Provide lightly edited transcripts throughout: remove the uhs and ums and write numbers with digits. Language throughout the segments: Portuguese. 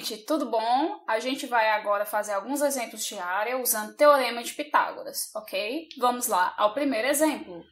gente, tudo bom? A gente vai agora fazer alguns exemplos de área usando o Teorema de Pitágoras, ok? Vamos lá ao primeiro exemplo.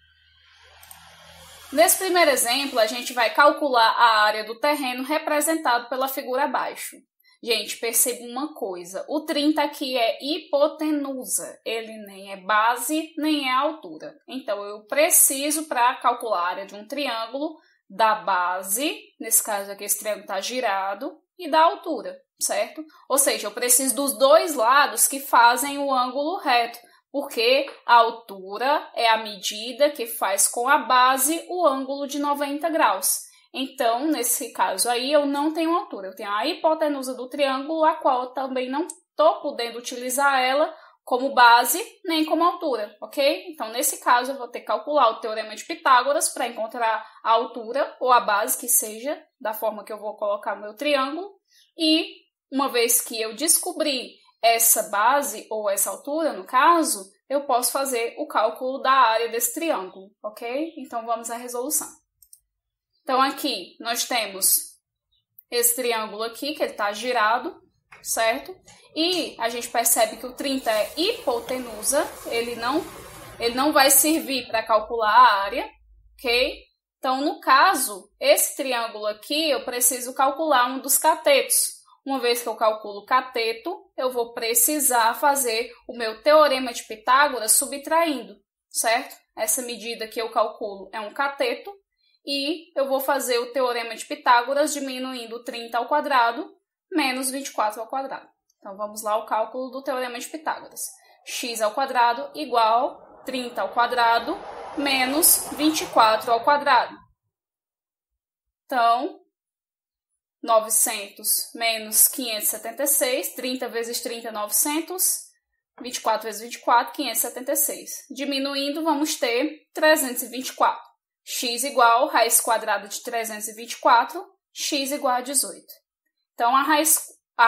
Nesse primeiro exemplo, a gente vai calcular a área do terreno representado pela figura abaixo. Gente, perceba uma coisa, o 30 aqui é hipotenusa, ele nem é base, nem é altura. Então, eu preciso, para calcular a área de um triângulo, da base, nesse caso aqui esse triângulo está girado, e da altura, certo? Ou seja, eu preciso dos dois lados que fazem o ângulo reto, porque a altura é a medida que faz com a base o ângulo de 90 graus. Então, nesse caso aí, eu não tenho altura, eu tenho a hipotenusa do triângulo, a qual eu também não estou podendo utilizar ela como base nem como altura, ok? Então, nesse caso, eu vou ter que calcular o Teorema de Pitágoras para encontrar a altura ou a base, que seja, da forma que eu vou colocar o meu triângulo. E, uma vez que eu descobrir essa base ou essa altura, no caso, eu posso fazer o cálculo da área desse triângulo, ok? Então, vamos à resolução. Então, aqui nós temos esse triângulo aqui, que ele está girado, certo? E a gente percebe que o 30 é hipotenusa, ele não vai servir para calcular a área, ok? Então, no caso, esse triângulo aqui, eu preciso calcular um dos catetos. Uma vez que eu calculo o cateto, eu vou precisar fazer o meu Teorema de Pitágoras subtraindo, certo? Essa medida que eu calculo é um cateto, e eu vou fazer o Teorema de Pitágoras diminuindo 30 ao quadrado menos 24 ao quadrado. Então, vamos lá ao cálculo do Teorema de Pitágoras. X ao quadrado igual 30 ao quadrado menos 24 ao quadrado. Então, 900 menos 576, 30 vezes 30 é 900, 24 vezes 24, 576. Diminuindo, vamos ter 324. X igual raiz quadrada de 324, x igual a 18. Então, a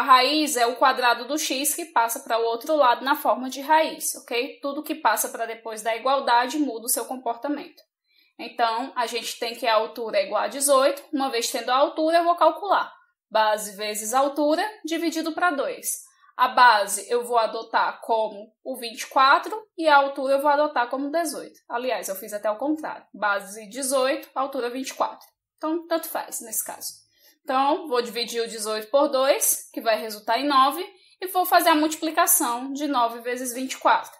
raiz é o quadrado do x que passa para o outro lado na forma de raiz, ok? Tudo que passa para depois da igualdade muda o seu comportamento. Então, a gente tem que a altura é igual a 18. Uma vez tendo a altura, eu vou calcular. Base vezes altura dividido para 2. A base eu vou adotar como o 24 e a altura eu vou adotar como 18. Aliás, eu fiz até o contrário. Base 18, altura 24. Então, tanto faz nesse caso. Então, vou dividir o 18 por 2, que vai resultar em 9, e vou fazer a multiplicação de 9 vezes 24,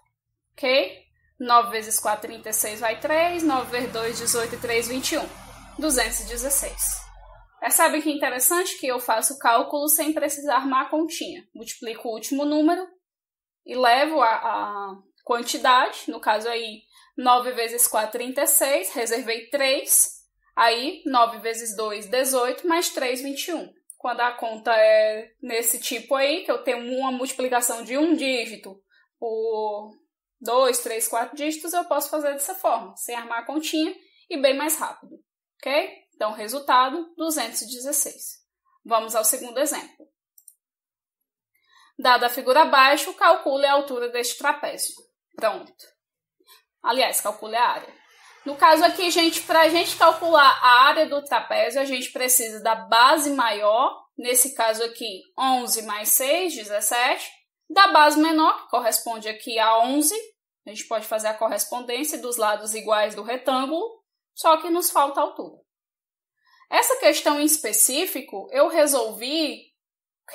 ok? 9 vezes 4, 36, vai 3, 9 vezes 2, 18 e 3, 21. 216. Percebem que é interessante que eu faço o cálculo sem precisar armar a continha. Multiplico o último número e levo a quantidade, no caso aí 9 vezes 4, 36, reservei 3, aí 9 vezes 2, 18, mais 3, 21. Quando a conta é nesse tipo aí, que eu tenho uma multiplicação de um dígito por 2, 3, 4 dígitos, eu posso fazer dessa forma, sem armar a continha e bem mais rápido, ok? Então, resultado, 216. Vamos ao segundo exemplo. Dada a figura abaixo, calcule a altura deste trapézio. Pronto. Aliás, calcule a área. No caso aqui, gente, para a gente calcular a área do trapézio, a gente precisa da base maior, nesse caso aqui, 11 mais 6, 17, da base menor, que corresponde aqui a 11, a gente pode fazer a correspondência dos lados iguais do retângulo, só que nos falta a altura. Essa questão em específico, eu resolvi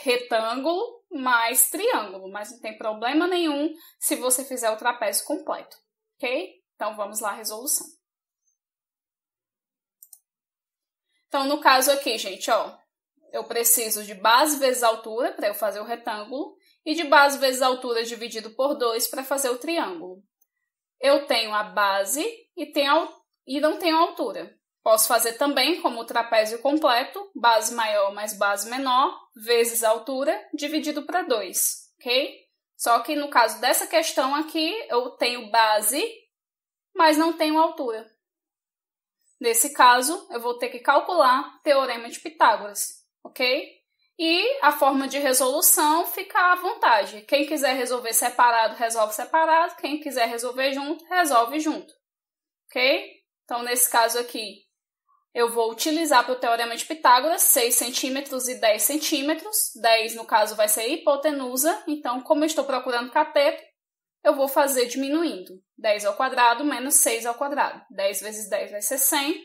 retângulo mais triângulo, mas não tem problema nenhum se você fizer o trapézio completo, ok? Então, vamos lá à resolução. Então, no caso aqui, gente, ó, eu preciso de base vezes altura para eu fazer o retângulo e de base vezes altura dividido por 2 para fazer o triângulo. Eu tenho a base e não tenho a altura. Posso fazer também como o trapézio completo, base maior mais base menor, vezes altura, dividido para 2, ok? Só que no caso dessa questão aqui, eu tenho base, mas não tenho altura. Nesse caso, eu vou ter que calcular Teorema de Pitágoras, ok? E a forma de resolução fica à vontade. Quem quiser resolver separado, resolve separado. Quem quiser resolver junto, resolve junto, ok? Então, nesse caso aqui, eu vou utilizar para o Teorema de Pitágoras 6 centímetros e 10 centímetros. 10, no caso, vai ser hipotenusa. Então, como eu estou procurando cateto, eu vou fazer diminuindo. 10 ao quadrado menos 6 ao quadrado. 10 vezes 10 vai ser 100.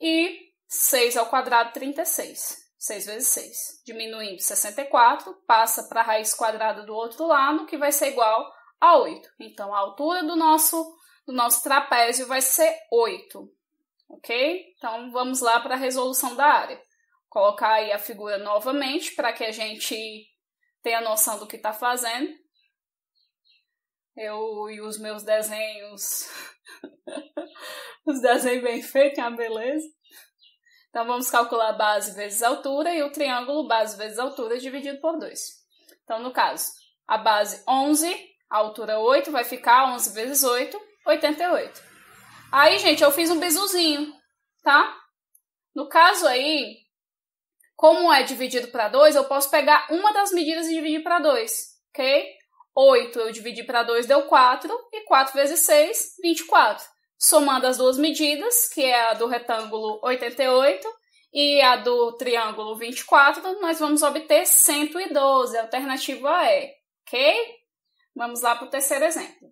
E 6 ao quadrado, 36. 6 vezes 6. Diminuindo 64, passa para a raiz quadrada do outro lado, que vai ser igual a 8. Então, a altura do nosso trapézio vai ser 8. Ok? Então, vamos lá para a resolução da área. Vou colocar aí a figura novamente para que a gente tenha noção do que está fazendo. Eu e os meus desenhos, os desenhos bem feitos, é uma beleza. Então, vamos calcular base vezes altura e o triângulo base vezes altura dividido por 2. Então, no caso, a base 11, a altura 8, vai ficar 11 vezes 8, 88. Aí, gente, eu fiz um bizuzinho, tá? No caso aí, como é dividido para 2, eu posso pegar uma das medidas e dividir para 2, ok? 8 eu dividi para 2 deu 4, e 4 vezes 6, 24. Somando as duas medidas, que é a do retângulo 88 e a do triângulo 24, nós vamos obter 112, a alternativa é, ok? Vamos lá para o terceiro exemplo.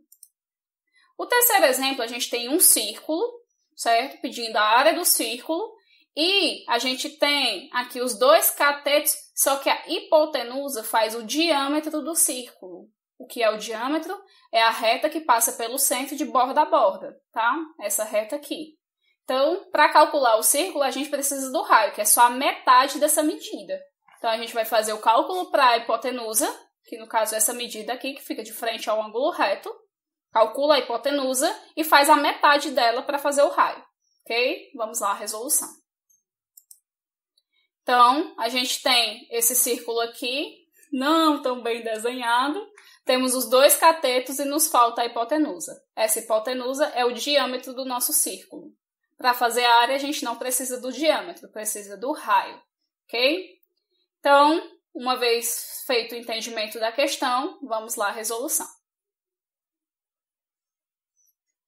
O terceiro exemplo, a gente tem um círculo, certo? Pedindo a área do círculo, e a gente tem aqui os dois catetos, só que a hipotenusa faz o diâmetro do círculo. O que é o diâmetro? É a reta que passa pelo centro de borda a borda, tá? Essa reta aqui. Então, para calcular o círculo, a gente precisa do raio, que é só a metade dessa medida. Então, a gente vai fazer o cálculo para a hipotenusa, que no caso é essa medida aqui, que fica de frente ao ângulo reto. Calcula a hipotenusa e faz a metade dela para fazer o raio, ok? Vamos lá, a resolução. Então, a gente tem esse círculo aqui, não tão bem desenhado. Temos os dois catetos e nos falta a hipotenusa. Essa hipotenusa é o diâmetro do nosso círculo. Para fazer a área, a gente não precisa do diâmetro, precisa do raio, ok? Então, uma vez feito o entendimento da questão, vamos lá à resolução.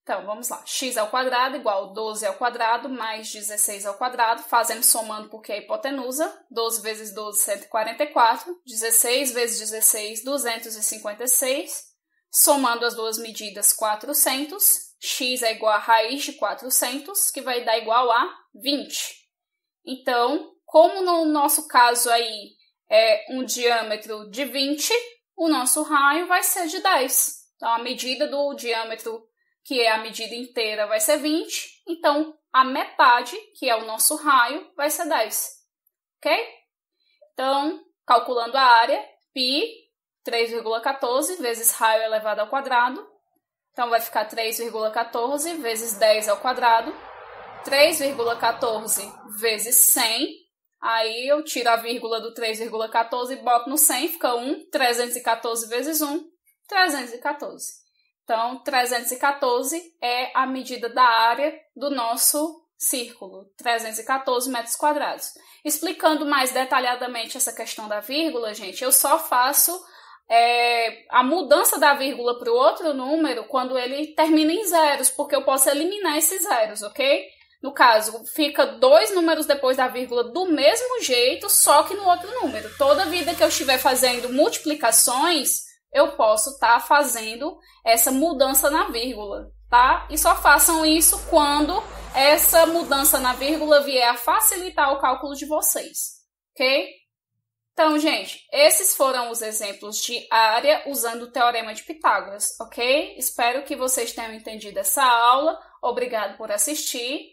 Então, vamos lá. X ao quadrado igual 12 ao quadrado mais 16 ao quadrado. Fazemos somando porque é hipotenusa. 12 vezes 12, 144. 16 vezes 16, 256. Somando as duas medidas, 400. X é igual a raiz de 400, que vai dar igual a 20. Então, como no nosso caso aí é um diâmetro de 20, o nosso raio vai ser de 10. Então, a medida do diâmetro, que é a medida inteira, vai ser 20. Então, a metade, que é o nosso raio, vai ser 10. Ok? Então, calculando a área, π, 3,14 vezes raio elevado ao quadrado. Então, vai ficar 3,14 vezes 10 ao quadrado. 3,14 vezes 100. Aí, eu tiro a vírgula do 3,14 e boto no 100. Fica 1. 314 vezes 1, 314. Então, 314 é a medida da área do nosso círculo, 314 metros quadrados. Explicando mais detalhadamente essa questão da vírgula, gente, eu só faço a mudança da vírgula para o outro número quando ele termina em zeros, porque eu posso eliminar esses zeros, ok? No caso, fica 2 números depois da vírgula do mesmo jeito, só que no outro número. Toda vida que eu estiver fazendo multiplicações, eu posso estar fazendo essa mudança na vírgula, tá? E só façam isso quando essa mudança na vírgula vier a facilitar o cálculo de vocês, ok? Então, gente, esses foram os exemplos de área usando o Teorema de Pitágoras, ok? Espero que vocês tenham entendido essa aula. Obrigado por assistir.